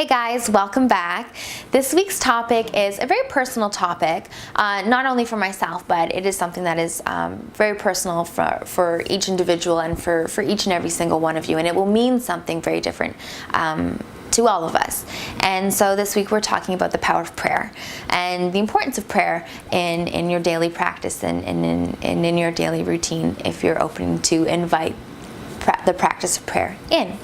Hey guys, welcome back. This week's topic is a very personal topic, not only for myself, but it is something that is very personal for each individual and for each and every single one of you, and it will mean something very different to all of us. And so this week we're talking about the power of prayer and the importance of prayer in your daily practice and in your daily routine if you're open to invite the practice of prayer in.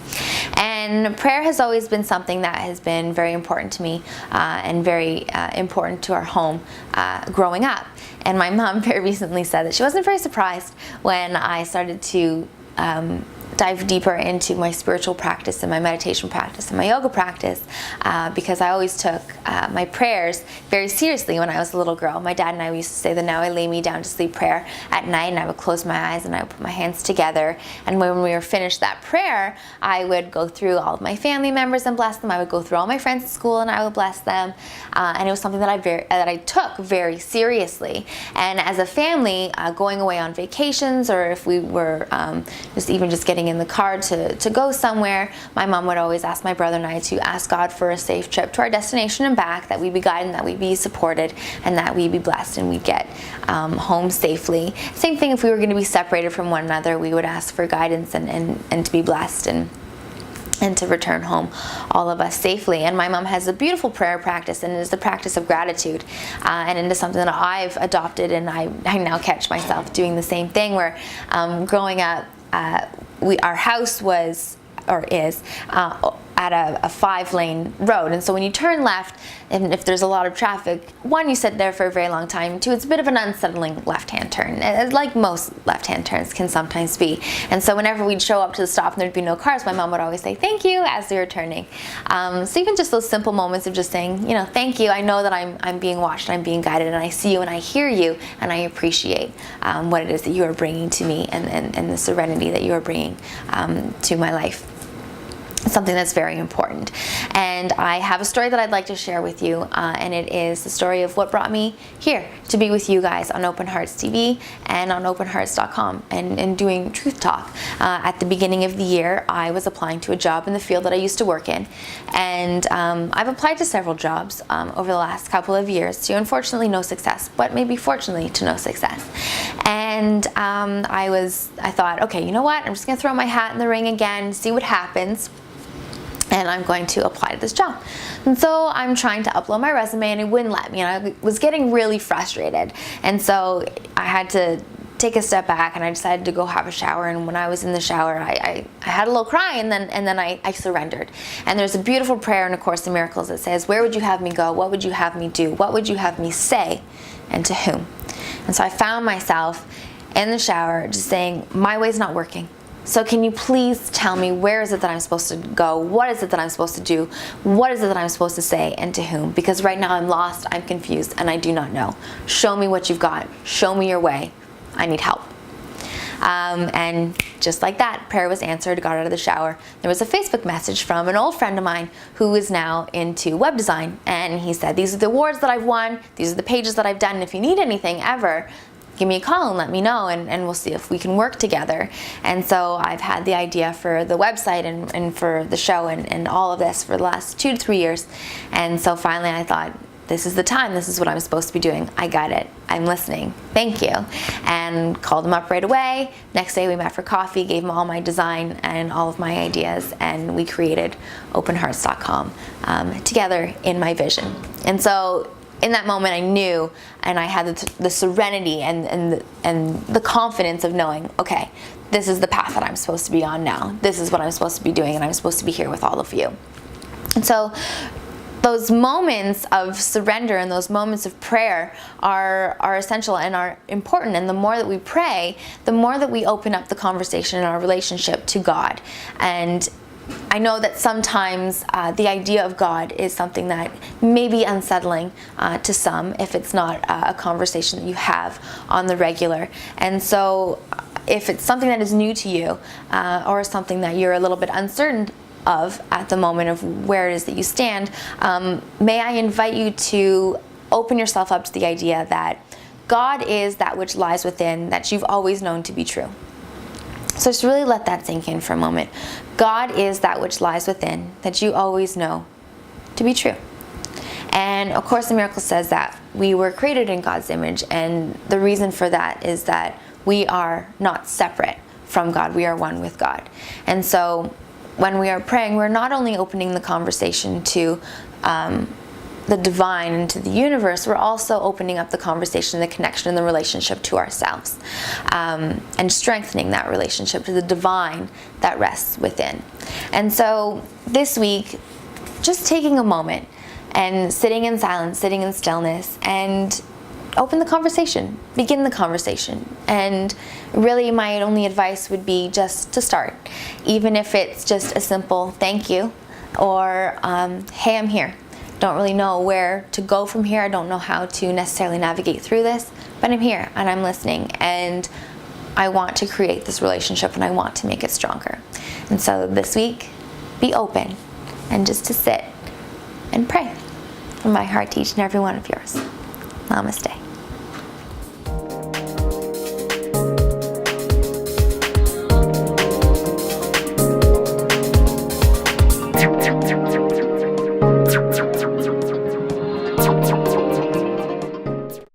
And prayer has always been something that has been very important to me and very important to our home growing up. And my mom very recently said that she wasn't very surprised when I started to dive deeper into my spiritual practice and my meditation practice and my yoga practice because I always took my prayers very seriously when I was a little girl. My dad and I used to say the "Now I lay me down to sleep" prayer at night, and I would close my eyes and I would put my hands together, and when we were finished that prayer, I would go through all of my family members and bless them. I would go through all my friends at school and I would bless them, and it was something that I took very seriously. And as a family, going away on vacations, or if we were just getting in the car to go somewhere, my mom would always ask my brother and I to ask God for a safe trip to our destination and back, that we be guided, that we be supported, and that we be blessed and we get home safely. Same thing if we were going to be separated from one another, we would ask for guidance and to be blessed and to return home, all of us safely. And my mom has a beautiful prayer practice, and it is the practice of gratitude, and it is something that I've adopted, and I now catch myself doing the same thing, where growing up, our house was, or is, at a 5-lane road, and so when you turn left, and if there's a lot of traffic, one, you sit there for a very long time, two, it's a bit of an unsettling left-hand turn, like most left-hand turns can sometimes be. And so whenever we'd show up to the stop and there'd be no cars, my mom would always say thank you as we were turning. So even just those simple moments of just saying, thank you, I know that I'm being watched, I'm being guided, and I see you and I hear you, and I appreciate what it is that you are bringing to me, and the serenity that you are bringing to my life. Something that's very important. And I have a story that I'd like to share with you, and it is the story of what brought me here to be with you guys on Open Hearts TV and on openhearts.com and doing Truth Talk. At the beginning of the year, I was applying to a job in the field that I used to work in, and I've applied to several jobs over the last couple of years to, unfortunately, no success, but maybe fortunately to no success. And I thought, okay, you know what, I'm just gonna throw my hat in the ring again, see what happens, and I'm going to apply to this job. And so I'm trying to upload my resume, and it wouldn't let me, and I was getting really frustrated. And so I had to take a step back, and I decided to go have a shower. And when I was in the shower, I had a little cry, and then I surrendered. And there's a beautiful prayer in A Course in Miracles that says, "Where would you have me go? What would you have me do? What would you have me say? And to whom?" And so I found myself in the shower just saying, my way's not working. So can you please tell me, where is it that I'm supposed to go? What is it that I'm supposed to do? What is it that I'm supposed to say, and to whom? Because right now I'm lost, I'm confused, and I do not know. Show me what you've got. Show me your way. I need help. And just like that, prayer was answered, got out of the shower. There was a Facebook message from an old friend of mine who is now into web design, and he said, "These are the awards that I've won, these are the pages that I've done, and if you need anything ever, give me a call and let me know, and we'll see if we can work together." And so I've had the idea for the website and for the show and all of this for the last 2 to 3 years. And so finally I thought, this is the time, this is what I'm supposed to be doing. I got it, I'm listening, thank you. And called him up right away. Next day we met for coffee, gave him all my design and all of my ideas, and we created openhearts.com together in my vision. And so in that moment I knew, and I had the serenity and the confidence of knowing, okay, this is the path that I'm supposed to be on now. This is what I'm supposed to be doing, and I'm supposed to be here with all of you. And so those moments of surrender and those moments of prayer are essential and are important. And the more that we pray, the more that we open up the conversation in our relationship to God. And I know that sometimes the idea of God is something that may be unsettling to some if it's not a conversation that you have on the regular. And so if it's something that is new to you or something that you're a little bit uncertain of at the moment of where it is that you stand, may I invite you to open yourself up to the idea that God is that which lies within, that you've always known to be true. So just really let that sink in for a moment. God is that which lies within, that you always know to be true. And A Course in Miracles says that we were created in God's image, and the reason for that is that we are not separate from God, we are one with God. And so when we are praying, we're not only opening the conversation to the divine and to the universe, we're also opening up the conversation, the connection, and the relationship to ourselves, and strengthening that relationship to the divine that rests within. And so this week, just taking a moment and sitting in silence, sitting in stillness, and open the conversation, begin the conversation. And really my only advice would be just to start, even if it's just a simple thank you, or hey, I'm here. Don't really know where to go from here. I don't know how to necessarily navigate through this, but I'm here and I'm listening, and I want to create this relationship and I want to make it stronger. And so this week, be open and just to sit and pray from my heart to each and every one of yours. Namaste. Thank you.